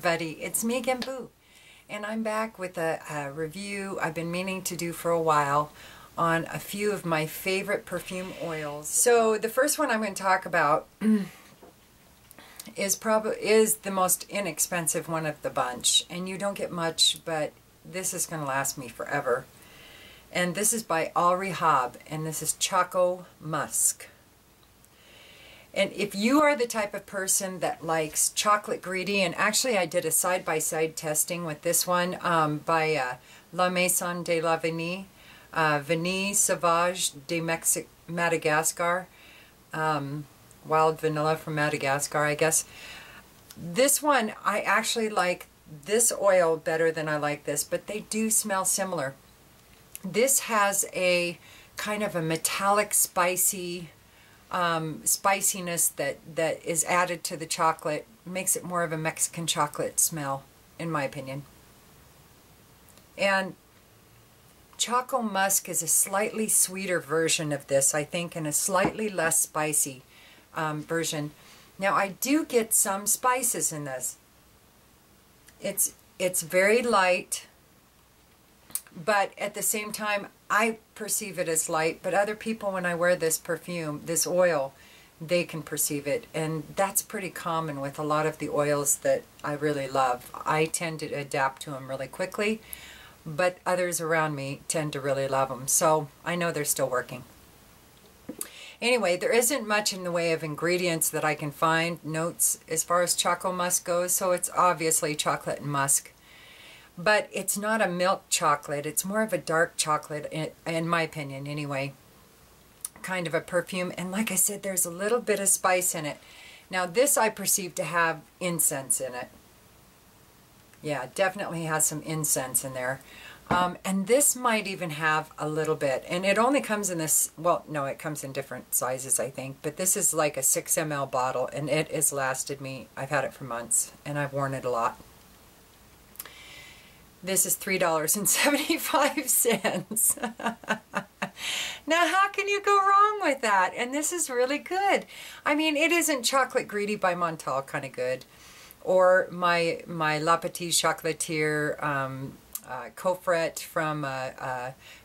everybody, it's me again, Boo, and I'm back with a review I've been meaning to do for a while on a few of my favorite perfume oils. So the first one I'm going to talk about is the most inexpensive one of the bunch, and you don't get much, but this is going to last me forever. And this is by Rehab, and this is Choco Musk. And if you are the type of person that likes chocolate greedy, and actually I did a side-by-side testing with this one by La Maison de la Vanille, Vanille Sauvage de Madagascar, wild vanilla from Madagascar, I guess. This one, I actually like this oil better than I like this, but they do smell similar. This has a kind of a metallic, spicy spiciness that is added to the chocolate, makes it more of a Mexican chocolate smell, in my opinion. And Choco Musk is a slightly sweeter version of this, I think, and a slightly less spicy version. Now, I do get some spices in this. It's very light, but at the same time, I perceive it as light, but other people, when I wear this perfume, this oil, they can perceive it. And that's pretty common with a lot of the oils that I really love. I tend to adapt to them really quickly, but others around me tend to really love them. So I know they're still working. Anyway, there isn't much in the way of ingredients that I can find, notes, as far as Choco Musk goes, so it's obviously chocolate and musk. But it's not a milk chocolate, it's more of a dark chocolate, in my opinion anyway. Kind of a perfume, and like I said, there's a little bit of spice in it. Now this I perceive to have incense in it. Yeah, definitely has some incense in there. And this might even have a little bit, and it only comes in this, well, no, it comes in different sizes, I think, but this is like a 6 ml bottle, and it has lasted me, I've had it for months, and I've worn it a lot. This is $3.75. Now, how can you go wrong with that? And this is really good. I mean, it isn't Chocolate Greedy by Montal kind of good, or my La Petite Chocolatier Coffret from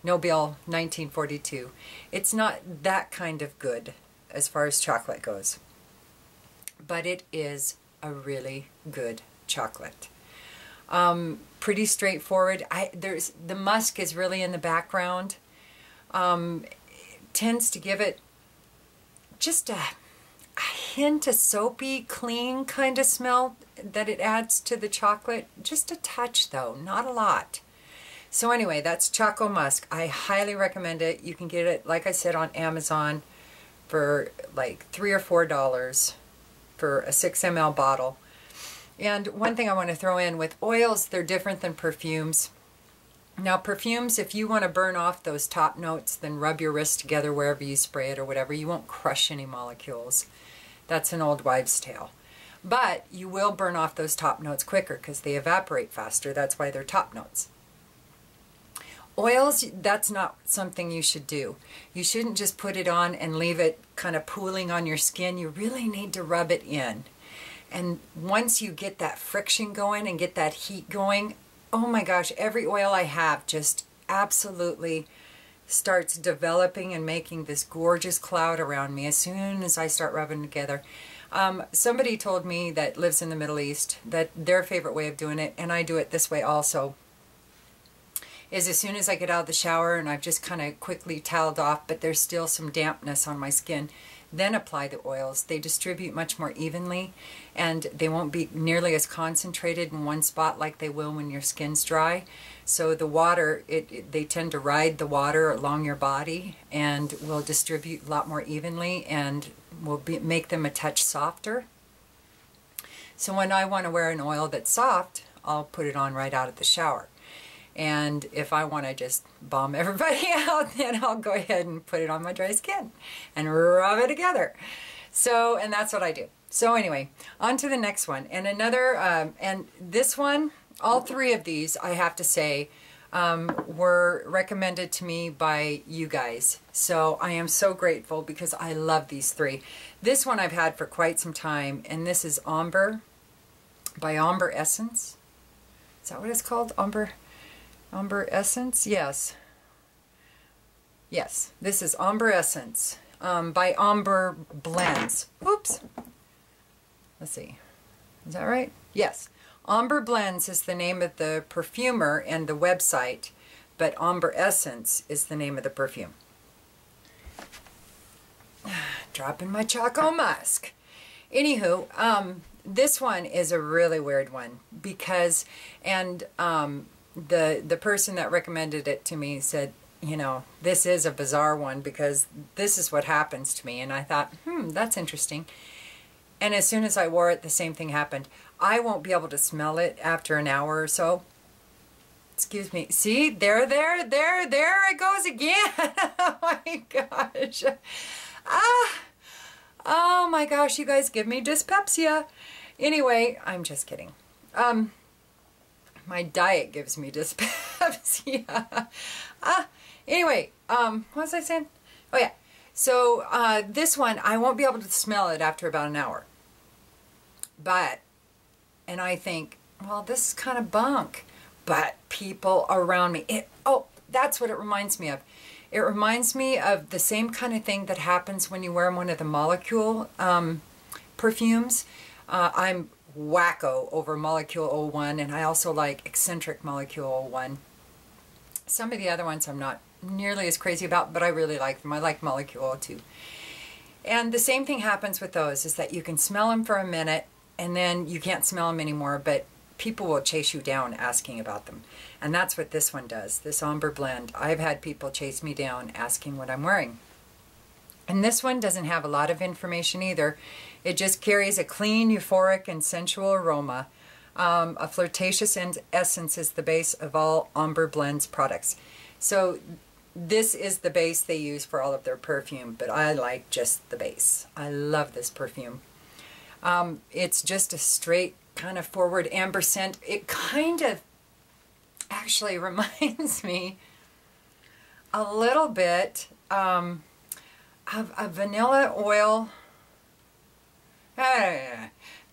Nobel 1942. It's not that kind of good as far as chocolate goes, but it is a really good chocolate. Pretty straightforward. The musk is really in the background. Tends to give it just a hint of soapy, clean kind of smell that it adds to the chocolate. Just a touch though, not a lot. So anyway, that's Choco Musk. I highly recommend it. You can get it, like I said, on Amazon for like $3 or $4 for a 6 ml bottle. And one thing I want to throw in with oils, they're different than perfumes. Now perfumes, if you want to burn off those top notes, then rub your wrist together wherever you spray it or whatever. You won't crush any molecules. That's an old wives' tale. But you will burn off those top notes quicker because they evaporate faster. That's why they're top notes. Oils, that's not something you should do. You shouldn't just put it on and leave it kind of pooling on your skin. You really need to rub it in. And once you get that friction going and get that heat going, oh my gosh, every oil I have just absolutely starts developing and making this gorgeous cloud around me as soon as I start rubbing together. Somebody told me that lives in the Middle East that their favorite way of doing it, and I do it this way also, is as soon as I get out of the shower and I've just kind of quickly toweled off, but there's still some dampness on my skin, then apply the oils. They distribute much more evenly, and they won't be nearly as concentrated in one spot like they will when your skin's dry. So the water, they tend to ride the water along your body and will distribute a lot more evenly and will make them a touch softer. So when I want to wear an oil that's soft, I'll put it on right out of the shower. And if I want to just bomb everybody out, then I'll go ahead and put it on my dry skin and rub it together. So, and that's what I do. So anyway, on to the next one. And another, and this one, all three of these, I have to say, were recommended to me by you guys. So I am so grateful because I love these three. This one I've had for quite some time, and this is Ombre by Ambre Essence. Is that what it's called? Ambre Essence? Yes. Yes, this is Ambre Essence by Ambre Blends. Oops. Let's see. Is that right? Yes. Ambre Blends is the name of the perfumer and the website, but Ambre Essence is the name of the perfume. Dropping my Choco Musk. Anywho, this one is a really weird one because, and the person that recommended it to me said, you know, this is a bizarre one because this is what happens to me. And I thought, that's interesting. And as soon as I wore it, the same thing happened. I won't be able to smell it after an hour or so. Excuse me. See, there it goes again. Oh my gosh. Oh my gosh, you guys give me dyspepsia. Anyway, I'm just kidding. My diet gives me dyspepsia. Anyway, what was I saying? Oh yeah. So this one, I won't be able to smell it after about an hour. But, and I think, well, this is kind of bunk. But people around me, oh, that's what it reminds me of. It reminds me of the same kind of thing that happens when you wear one of the Molecule perfumes. I'm wacko over Molecule 01, and I also like Eccentric Molecule 01. Some of the other ones I'm not nearly as crazy about, but I really like them. I like Molecule 02. And the same thing happens with those, is that you can smell them for a minute, and then you can't smell them anymore, but people will chase you down asking about them. And that's what this one does, this Ambre Blend. I've had people chase me down asking what I'm wearing. And this one doesn't have a lot of information either. It just carries a clean, euphoric, and sensual aroma. A flirtatious essence is the base of all Ambre Blends products. So this is the base they use for all of their perfume, but I like just the base. I love this perfume. It's just a straight kind of forward amber scent. It kind of actually reminds me a little bit of a vanilla oil.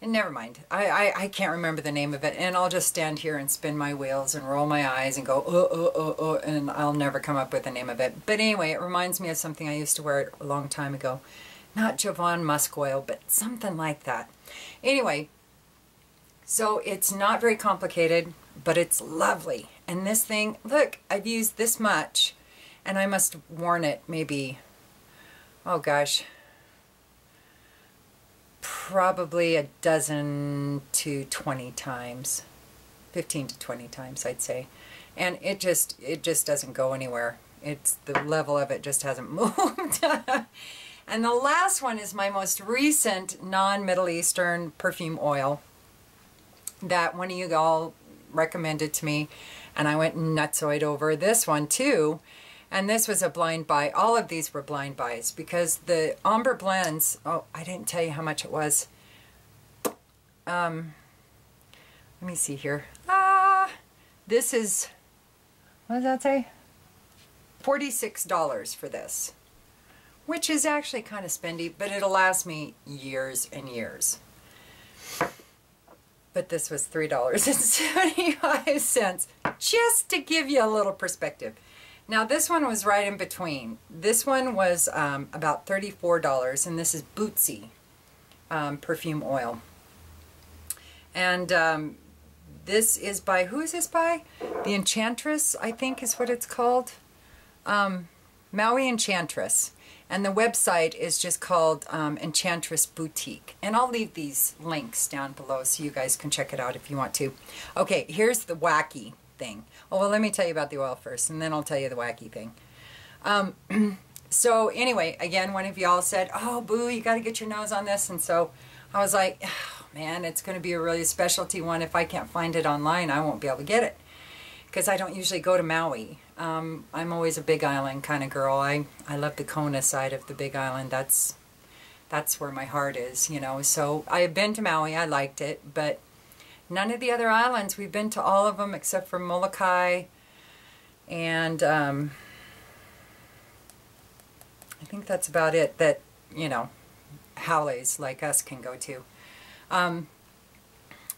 Never mind. I can't remember the name of it, and I'll just stand here and spin my wheels and roll my eyes and go, and I'll never come up with the name of it. But anyway, it reminds me of something I used to wear a long time ago. Not Jovan Musk oil, but something like that. Anyway, so it's not very complicated, but it's lovely. And this thing, look, I've used this much, and I must have worn it maybe, oh gosh, probably a dozen to 20 times, 15 to 20 times, I'd say. And it just doesn't go anywhere. It's the level of it just hasn't moved. And the last one is my most recent non-Middle Eastern perfume oil that one of you all recommended to me, and I went nutsoid over this one too. And this was a blind buy. All of these were blind buys because the Ambre Blends, oh, I didn't tell you how much it was. Let me see here. This is, what does that say? $46 for this, which is actually kind of spendy, but it'll last me years and years. But this was $3.75, just to give you a little perspective. Now this one was right in between. This one was about $34, and this is Bootzie perfume oil. And this is by, who is this by? The Enchantress, I think is what it's called. Maui Enchantress. And the website is just called Enchantress Boutique. And I'll leave these links down below so you guys can check it out if you want to. Okay, here's the wacky thing. Oh, well, let me tell you about the oil first, and then I'll tell you the wacky thing. So anyway, again, one of y'all said, oh, Boo, you got to get your nose on this. And so I was like, oh, man, it's going to be a really specialty one. If I can't find it online, I won't be able to get it, because I don't usually go to Maui. I'm always a Big Island kind of girl. I love the Kona side of the Big Island. That's where my heart is, you know. So I have been to Maui. I liked it, but none of the other islands. We've been to all of them except for Molokai, and I think that's about it that, you know, haoles like us can go to.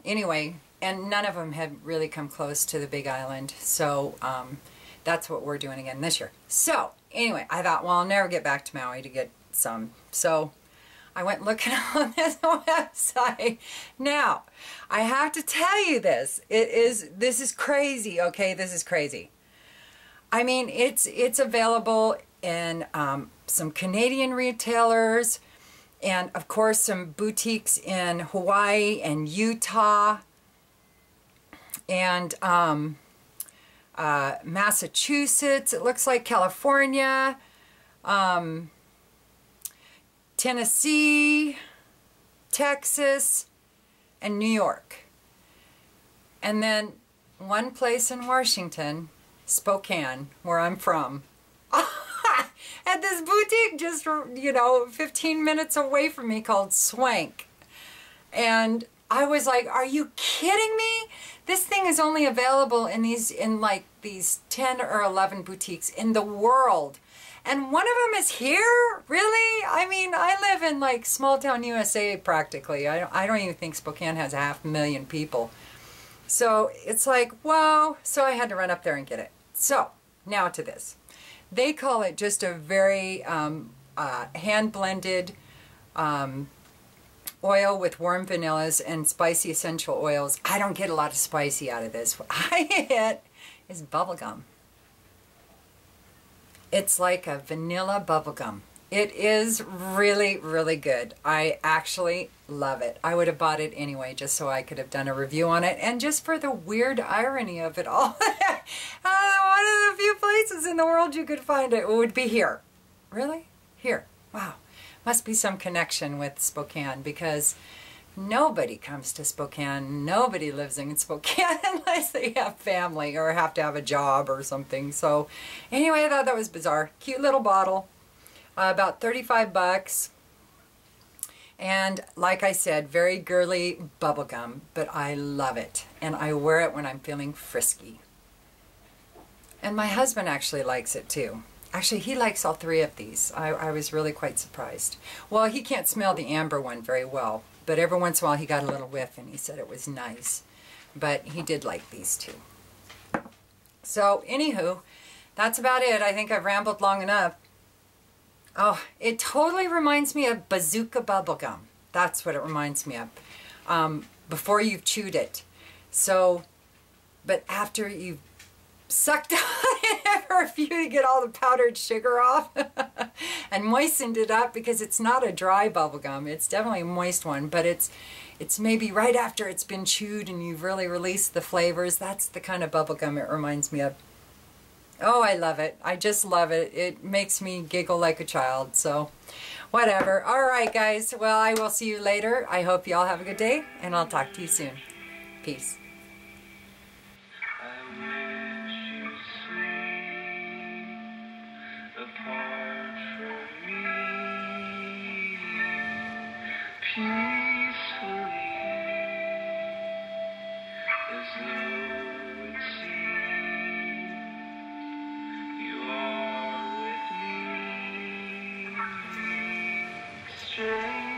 anyway, and none of them had really come close to the Big Island. So that's what we're doing again this year. So anyway, I thought, well, I'll never get back to Maui to get some. So I went looking on this website. Now, I have to tell you this. This is crazy, okay? This is crazy. I mean, it's available in some Canadian retailers, and of course some boutiques in Hawaii and Utah and Massachusetts, it looks like California, Tennessee, Texas, and New York. And then one place in Washington, Spokane, where I'm from. At this boutique just, 15 minutes away from me called Swank. And I was like, are you kidding me? This thing is only available in these 10 or 11 boutiques in the world. And one of them is here? Really? I mean, I live in like small town USA practically. I don't even think Spokane has 500,000 people. So it's like, whoa. So I had to run up there and get it. So now to this. They call it just a very hand-blended oil with warm vanillas and spicy essential oils. I don't get a lot of spicy out of this. What I get is bubblegum. It's like a vanilla bubblegum. It is really, really good. I actually love it. I would have bought it anyway just so I could have done a review on it. And just for the weird irony of it all, one of the few places in the world you could find it would be here. Really? Here. Wow. Must be some connection with Spokane, because nobody comes to Spokane. Nobody lives in Spokane unless they have family or have to have a job or something. So anyway, I thought that was bizarre. Cute little bottle. About 35 bucks. And like I said, very girly bubblegum, but I love it. And I wear it when I'm feeling frisky. And my husband actually likes it too. Actually, he likes all three of these. I was really quite surprised. Well, he can't smell the amber one very well, but every once in a while he got a little whiff and he said it was nice. But he did like these two. So, anywho, that's about it. I think I've rambled long enough. Oh, it totally reminds me of bazooka bubblegum. That's what it reminds me of. Before you've chewed it. So, but after you've sucked on it for a few to get all the powdered sugar off and moistened it up, because it's not a dry bubblegum. It's definitely a moist one, but it's maybe right after it's been chewed and you've really released the flavors. That's the kind of bubblegum it reminds me of. Oh, I love it. I just love it. It makes me giggle like a child. So, whatever. All right, guys. Well, I will see you later. I hope you all have a good day, and I'll talk to you soon. Peace. Strange.